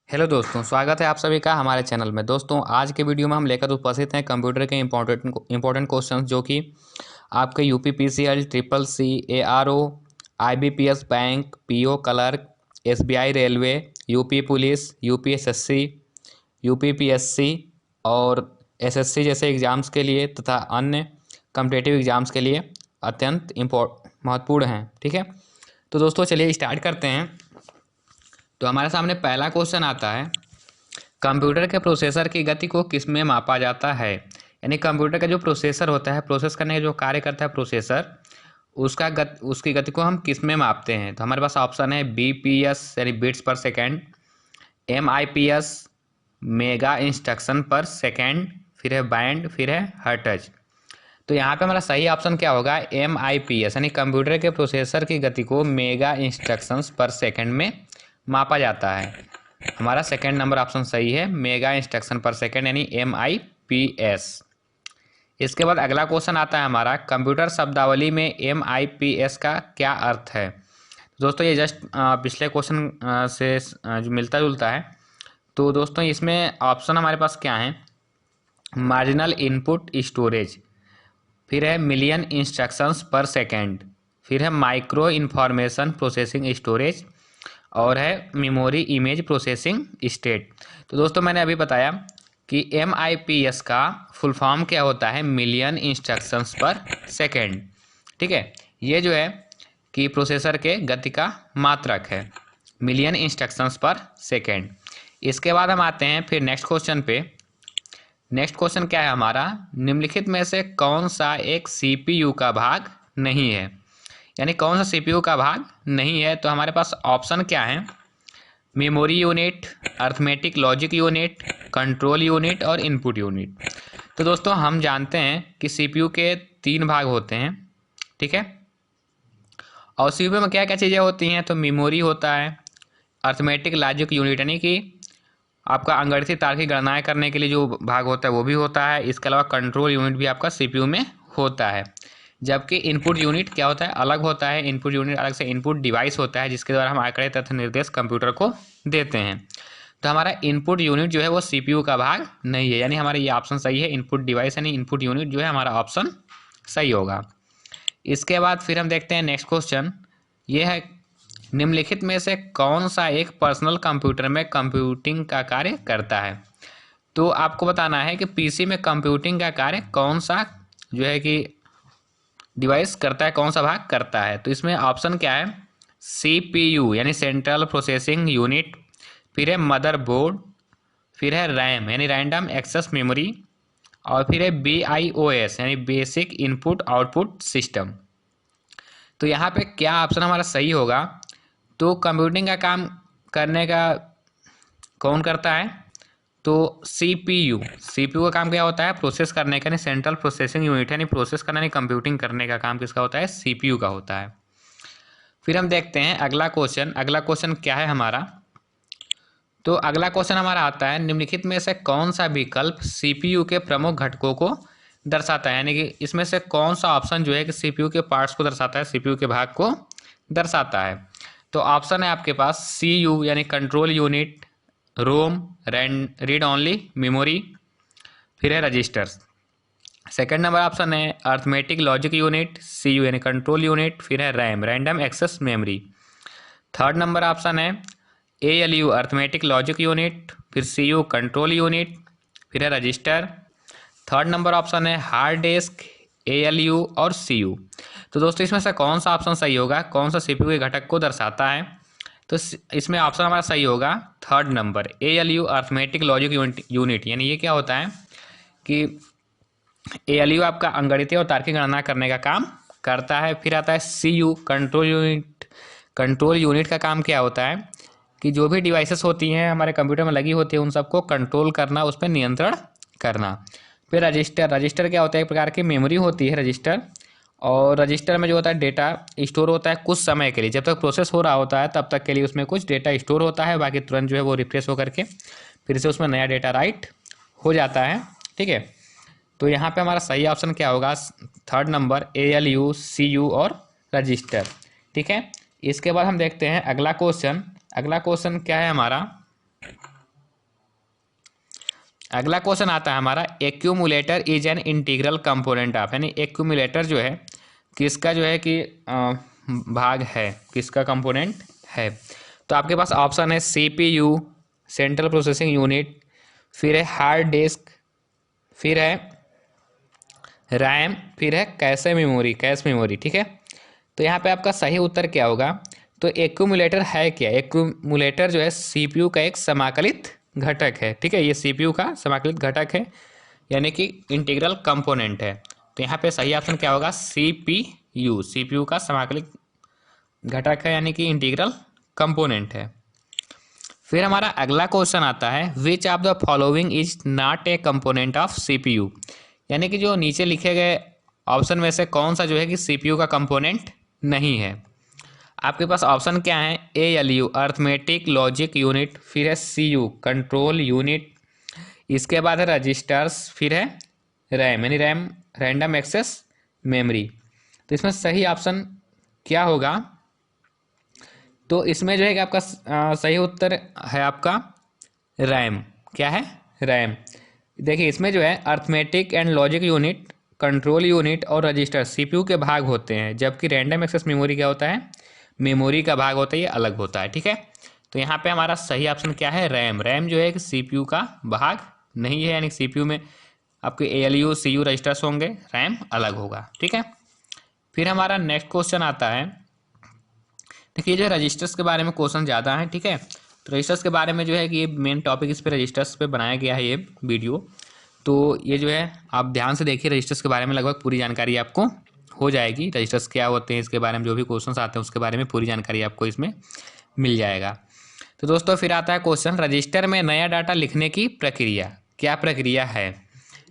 Hello दोस्तों, स्वागत है आप सभी का हमारे चैनल में। दोस्तों, आज के वीडियो में हम लेकर उपस्थित हैं कंप्यूटर के इंपॉर्टेंट क्वेश्चंस जो कि आपके UP PCL, triple C, ARO, IBPS bank, PO clerk, SBI railway, UP police, UP SSC, UP PSC और एसएससी जैसे एग्ज़ाम्स के लिए तथा अन्य कॉम्पिटिटिव एग्ज़ाम्स के लिए अत्यंत महत्वपूर्ण हैं। ठीक है, तो दोस्तों चलिए स्टार्ट करते हैं। तो हमारे सामने पहला क्वेश्चन आता है, कंप्यूटर के प्रोसेसर की गति को किस में मापा जाता है। यानी कंप्यूटर का जो प्रोसेसर होता है, प्रोसेस करने का जो कार्य करता है प्रोसेसर, उसकी गति को हम किस में मापते हैं। तो हमारे पास ऑप्शन है बीपीएस यानी बिट्स पर सेकेंड, एमआईपीएस मेगा इंस्ट्रक्शन पर सेकेंड, फिर है बैंड, फिर है हर्ट्ज। तो यहाँ पे हमारा सही ऑप्शन क्या होगा, एमआईपीएस यानी कंप्यूटर के प्रोसेसर की गति को मेगा इंस्ट्रक्शंस पर सेकेंड में मापा जाता है। हमारा सेकेंड नंबर ऑप्शन सही है, मेगा इंस्ट्रक्शन पर सेकेंड यानी एमआईपीएस। इसके बाद अगला क्वेश्चन आता है हमारा, कंप्यूटर शब्दावली में एमआईपीएस का क्या अर्थ है। दोस्तों ये जस्ट पिछले क्वेश्चन से जो मिलता जुलता है। तो दोस्तों इसमें ऑप्शन हमारे पास क्या है, मार्जिनल इनपुट स्टोरेज, फिर है मिलियन इंस्ट्रक्शंस पर सेकेंड, फिर है माइक्रो इन्फॉर्मेशन प्रोसेसिंग स्टोरेज और है मेमोरी इमेज प्रोसेसिंग स्टेट। तो दोस्तों मैंने अभी बताया कि एमआईपीएस का फुल फॉर्म क्या होता है, मिलियन इंस्ट्रक्शंस पर सेकेंड। ठीक है, ये जो है कि प्रोसेसर के गति का मात्रक है, मिलियन इंस्ट्रक्शंस पर सेकेंड। इसके बाद हम आते हैं फिर नेक्स्ट क्वेश्चन पे। नेक्स्ट क्वेश्चन क्या है हमारा, निम्नलिखित में से कौन सा एक सीपीयू का भाग नहीं है। यानी कौन सा सीपीयू का भाग नहीं है। तो हमारे पास ऑप्शन क्या है, memory unit, arithmetic logic unit, control unit और इनपुट यूनिट। तो दोस्तों हम जानते हैं कि सीपीयू के 3 भाग होते हैं। ठीक है, और सीपीयू में क्या क्या चीज़ें होती हैं, तो मेमोरी होता है, अर्थमेटिक लॉजिक यूनिट यानी कि आपका अंगणितीय तार्किक गणनाएं करने के लिए जो भाग होता है वो भी होता है। इसके अलावा कंट्रोल यूनिट भी आपका सीपीयू में होता है। जबकि इनपुट यूनिट क्या होता है, अलग होता है। इनपुट यूनिट अलग से इनपुट डिवाइस होता है जिसके द्वारा हम आंकड़े तथा निर्देश कंप्यूटर को देते हैं। तो हमारा इनपुट यूनिट जो है वो सीपीयू का भाग नहीं है, यानी हमारा ये ऑप्शन सही है, इनपुट डिवाइस यानी इनपुट यूनिट जो है हमारा ऑप्शन सही होगा। इसके बाद फिर हम देखते हैं नेक्स्ट क्वेश्चन, ये है निम्नलिखित में से कौन सा एक पर्सनल कंप्यूटर में कंप्यूटिंग का कार्य करता है। तो आपको बताना है कि पीसी में कंप्यूटिंग का कार्य कौन सा जो है कि डिवाइस करता है, कौन सा भाग करता है। तो इसमें ऑप्शन क्या है, सीपीयू यानी सेंट्रल प्रोसेसिंग यूनिट, फिर है मदरबोर्ड, फिर है रैम यानी रैंडम एक्सेस मेमोरी और फिर है बीआईओएस यानी बेसिक इनपुट आउटपुट सिस्टम। तो यहाँ पे क्या ऑप्शन हमारा सही होगा, तो कंप्यूटिंग का काम करने का कौन करता है, तो सीपीयू का काम क्या होता है, प्रोसेस करने का, यानी सेंट्रल प्रोसेसिंग यूनिट यानी प्रोसेस करना यानी कंप्यूटिंग करने का काम किसका होता है, सीपीयू का होता है। फिर हम देखते हैं अगला क्वेश्चन। अगला क्वेश्चन क्या है हमारा, तो अगला क्वेश्चन हमारा आता है, निम्नलिखित में से कौन सा विकल्प सीपीयू के प्रमुख घटकों को दर्शाता है। यानी कि इसमें से कौन सा ऑप्शन जो है कि सीपीयू के पार्ट्स को दर्शाता है, सीपीयू के भाग को दर्शाता है। तो ऑप्शन है आपके पास सीयू यानी control unit, ROM read only memory, फिर है रजिस्टर्स। सेकंड नंबर ऑप्शन है अर्थमेटिक लॉजिक यूनिट, सीयू यानी कंट्रोल यूनिट, फिर है RAM random access memory. Third number option है एएलयू अर्थमेटिक लॉजिक यूनिट, फिर सीयू कंट्रोल यूनिट, फिर है रजिस्टर। थर्ड नंबर ऑप्शन है हार्ड डिस्क, एएलयू और सीयू। तो दोस्तों इसमें से कौन सा ऑप्शन सही होगा, कौन सा सीपीयू के घटक को दर्शाता है। तो इसमें ऑप्शन हमारा सही होगा third number, ALU arithmetic logic unit. यानी ये क्या होता है कि एएलयू आपका अंगणितीय और तार्किक गणना करने का काम करता है। फिर आता है CU control unit. Control unit का काम क्या होता है कि जो भी डिवाइसेस होती हैं हमारे कंप्यूटर में लगी होती है उन सबको कंट्रोल करना, उस पर नियंत्रण करना। फिर रजिस्टर क्या होता है, एक प्रकार की मेमोरी होती है रजिस्टर, और रजिस्टर में जो होता है डेटा स्टोर होता है कुछ समय के लिए, जब तक प्रोसेस हो रहा होता है तब तक के लिए उसमें कुछ डेटा स्टोर होता है, बाकी तुरंत जो है वो रिफ्रेश होकर के फिर से उसमें नया डेटा राइट हो जाता है। ठीक है, तो यहाँ पे हमारा सही ऑप्शन क्या होगा, थर्ड नंबर एएलयू, सीयू और रजिस्टर। ठीक है, इसके बाद हम देखते हैं अगला क्वेश्चन। अगला क्वेश्चन क्या है हमारा, अगला क्वेश्चन आता है हमारा, accumulator is an integral component of, यानी एक्यूमुलेटर जो है किसका जो है कि भाग है, किसका कंपोनेंट है। तो आपके पास ऑप्शन है सीपीयू, सेंट्रल प्रोसेसिंग यूनिट, फिर है हार्ड डिस्क, फिर है रैम, फिर है कैश मेमोरी। ठीक है, तो यहाँ पे आपका सही उत्तर क्या होगा। तो एक्यूमुलेटर है क्या, एक्यूमुलेटर जो है सीपीयू का एक समाकलित घटक है। ठीक है, ये सीपीयू का समाकलित घटक है, यानी कि इंटीग्रल कंपोनेंट है। तो यहाँ पे सही ऑप्शन क्या होगा, सीपीयू का समाकलित घटक है, यानी कि इंटीग्रल कंपोनेंट है। फिर हमारा अगला क्वेश्चन आता है, which of the following is not a component of CPU, यानी कि जो नीचे लिखे गए ऑप्शन में से कौन सा जो है कि सीपीयू का कंपोनेंट नहीं है। आपके पास ऑप्शन क्या है, एएलयू अर्थमेटिक लॉजिक यूनिट, फिर है सीयू कंट्रोल यूनिट, इसके बाद है रजिस्टर्स, फिर है रैम यानी रैम रैंडम एक्सेस मेमोरी। तो इसमें सही ऑप्शन क्या होगा, तो इसमें जो है कि आपका सही उत्तर है आपका रैम। क्या है, रैम। देखिए इसमें जो है arithmetic and logic unit, control unit और रजिस्टर सीपीयू के भाग होते हैं, जबकि रैंडम एक्सेस मेमोरी क्या होता है, मेमोरी का भाग होता है, ये अलग होता है। ठीक है, तो यहाँ पे हमारा सही ऑप्शन क्या है, रैम। रैम जो है कि सीपीयू का भाग नहीं है, यानी सीपीयू में आपके एएलयू सीयू रजिस्टर्स होंगे, रैम अलग होगा। ठीक है, फिर हमारा नेक्स्ट क्वेश्चन आता है, देखिए जो रजिस्टर्स के बारे में क्वेश्चन ज़्यादा है। ठीक है, तो रजिस्टर्स के बारे में जो है कि ये मेन टॉपिक इस पे रजिस्टर्स पे बनाया गया है ये वीडियो। तो ये जो है आप ध्यान से देखिए, रजिस्टर्स के बारे में लगभग पूरी जानकारी आपको हो जाएगी। रजिस्टर्स क्या होते हैं, इसके बारे में जो भी क्वेश्चन आते हैं उसके बारे में पूरी जानकारी आपको इसमें मिल जाएगा। तो दोस्तों फिर आता है क्वेश्चन, रजिस्टर में नया डाटा लिखने की प्रक्रिया क्या प्रक्रिया है।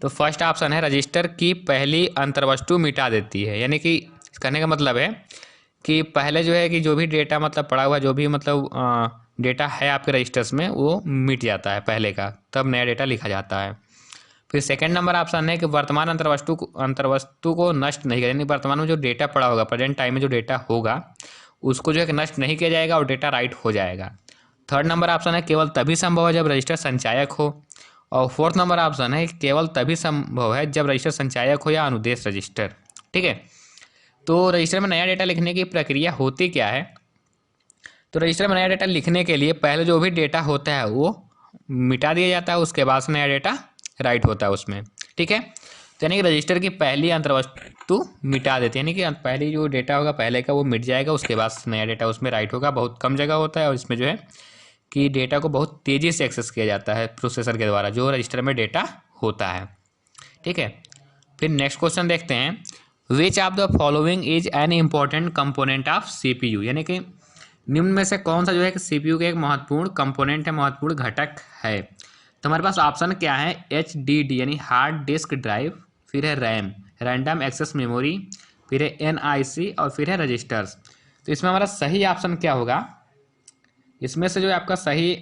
तो फर्स्ट ऑप्शन है, रजिस्टर की पहली अंतर्वस्तु मिटा देती है, यानी कि कहने का मतलब है कि पहले जो है कि जो भी डेटा मतलब पड़ा हुआ, जो भी मतलब डेटा है आपके रजिस्टर्स में वो मिट जाता है पहले का, तब नया डेटा लिखा जाता है। फिर सेकंड नंबर ऑप्शन है कि वर्तमान अंतर्वस्तु को नष्ट नहीं करें, यानी वर्तमान में जो डेटा पड़ा होगा, प्रेजेंट टाइम में जो डेटा होगा उसको जो है कि नष्ट नहीं किया जाएगा और डेटा राइट हो जाएगा। थर्ड नंबर ऑप्शन है केवल तभी संभव है जब रजिस्टर संचायक हो। और फोर्थ नंबर ऑप्शन है केवल तभी संभव है जब रजिस्टर संचायक हो या अनुदेश रजिस्टर। ठीक है, तो रजिस्टर में नया डेटा लिखने की प्रक्रिया होती क्या है। तो रजिस्टर में नया डेटा लिखने के लिए पहले जो भी डेटा होता है वो मिटा दिया जाता है, उसके बाद से नया डेटा राइट होता है उसमें। ठीक है, तो यानी कि रजिस्टर की पहली अंतर्वस्तु मिटा देते हैं, यानी कि पहली जो डेटा होगा पहले का वो मिट जाएगा, उसके बाद नया डेटा उसमें राइट होगा। बहुत कम जगह होता है और इसमें जो है कि डेटा को बहुत तेज़ी से एक्सेस किया जाता है प्रोसेसर के द्वारा जो रजिस्टर में डेटा होता है। ठीक है, फिर नेक्स्ट क्वेश्चन देखते हैं, which of the following is an important component of CPU, यानी कि निम्न में से कौन सा जो है कि सीपीयू का एक महत्वपूर्ण कंपोनेंट है, महत्वपूर्ण घटक है। तो हमारे पास ऑप्शन क्या है, HDD यानी हार्ड डिस्क ड्राइव, फिर है रैम रैंडम एक्सेस मेमोरी, फिर है NIC और फिर है रजिस्टर्स। तो इसमें हमारा सही ऑप्शन क्या होगा, इसमें से जो है आपका सही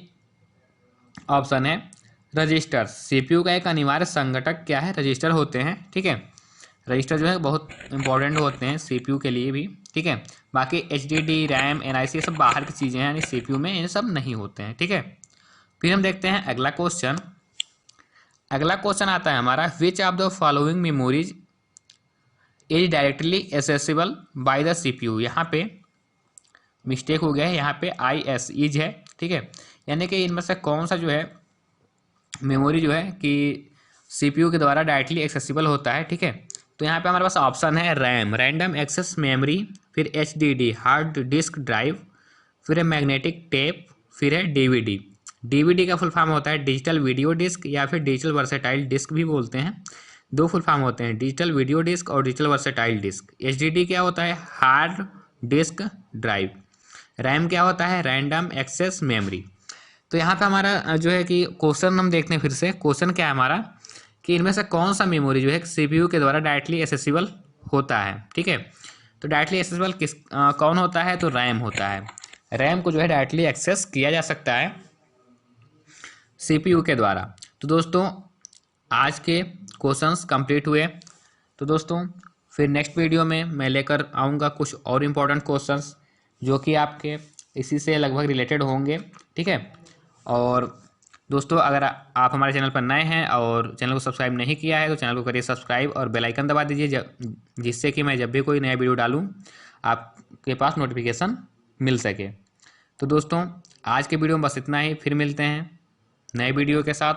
ऑप्शन है रजिस्टर्स। सीपीयू का एक अनिवार्य संघटक क्या है, रजिस्टर होते हैं। ठीक है, रजिस्टर जो है बहुत इंपॉर्टेंट होते हैं सीपीयू के लिए भी। ठीक है, बाकी HDD रैम NIC ये सब बाहर की चीज़ें हैं, यानी सीपीयू में ये सब नहीं होते हैं। ठीक है, फिर हम देखते हैं अगला क्वेश्चन। अगला क्वेश्चन आता है हमारा, which of the following memories is directly accessible by the CPU. यहाँ पे मिस्टेक हो गया है, यहाँ पे IS इज है। ठीक है, यानी कि इनमें से कौन सा जो है मेमोरी जो है कि सीपीयू के द्वारा डायरेक्टली एक्सेसिबल होता है। ठीक है, तो यहाँ पे हमारे पास ऑप्शन है रैम रैंडम एक्सेस मेमोरी, फिर HDD हार्ड डिस्क ड्राइव, फिर है मैग्नेटिक टेप, फिर है DVD का फुल फॉर्म होता है डिजिटल वीडियो डिस्क या फिर डिजिटल वर्सेटाइल डिस्क भी बोलते हैं। दो फुल फॉर्म होते हैं, डिजिटल वीडियो डिस्क और डिजिटल वर्सेटाइल डिस्क। HDD क्या होता है, हार्ड डिस्क ड्राइव। रैम क्या होता है, रैंडम एक्सेस मेमोरी। तो यहाँ पे हमारा जो है कि क्वेश्चन हम देखते हैं फिर से, क्वेश्चन क्या है हमारा कि इनमें से कौन सा मेमोरी जो है सीपीयू के द्वारा डायरेक्टली एक्सेसिबल होता है। ठीक है, तो डायरेक्टली एक्सेसिबल कौन होता है, तो रैम होता है। रैम को जो है डायरेक्टली एक्सेस किया जा सकता है सीपीयू के द्वारा। तो दोस्तों आज के क्वेश्चंस कंप्लीट हुए। तो दोस्तों फिर नेक्स्ट वीडियो में मैं लेकर आऊँगा कुछ और इम्पोर्टेंट क्वेश्चंस जो कि आपके इसी से लगभग रिलेटेड होंगे। ठीक है, और दोस्तों अगर आप हमारे चैनल पर नए हैं और चैनल को सब्सक्राइब नहीं किया है तो चैनल को करिए सब्सक्राइब और बेल आइकन दबा दीजिए, जिससे कि मैं जब भी कोई नया वीडियो डालूँ आपके पास नोटिफिकेशन मिल सके। तो दोस्तों आज के वीडियो में बस इतना ही, फिर मिलते हैं नए वीडियो के साथ।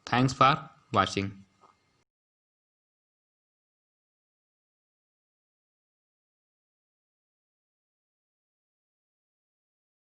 Thanks for watching.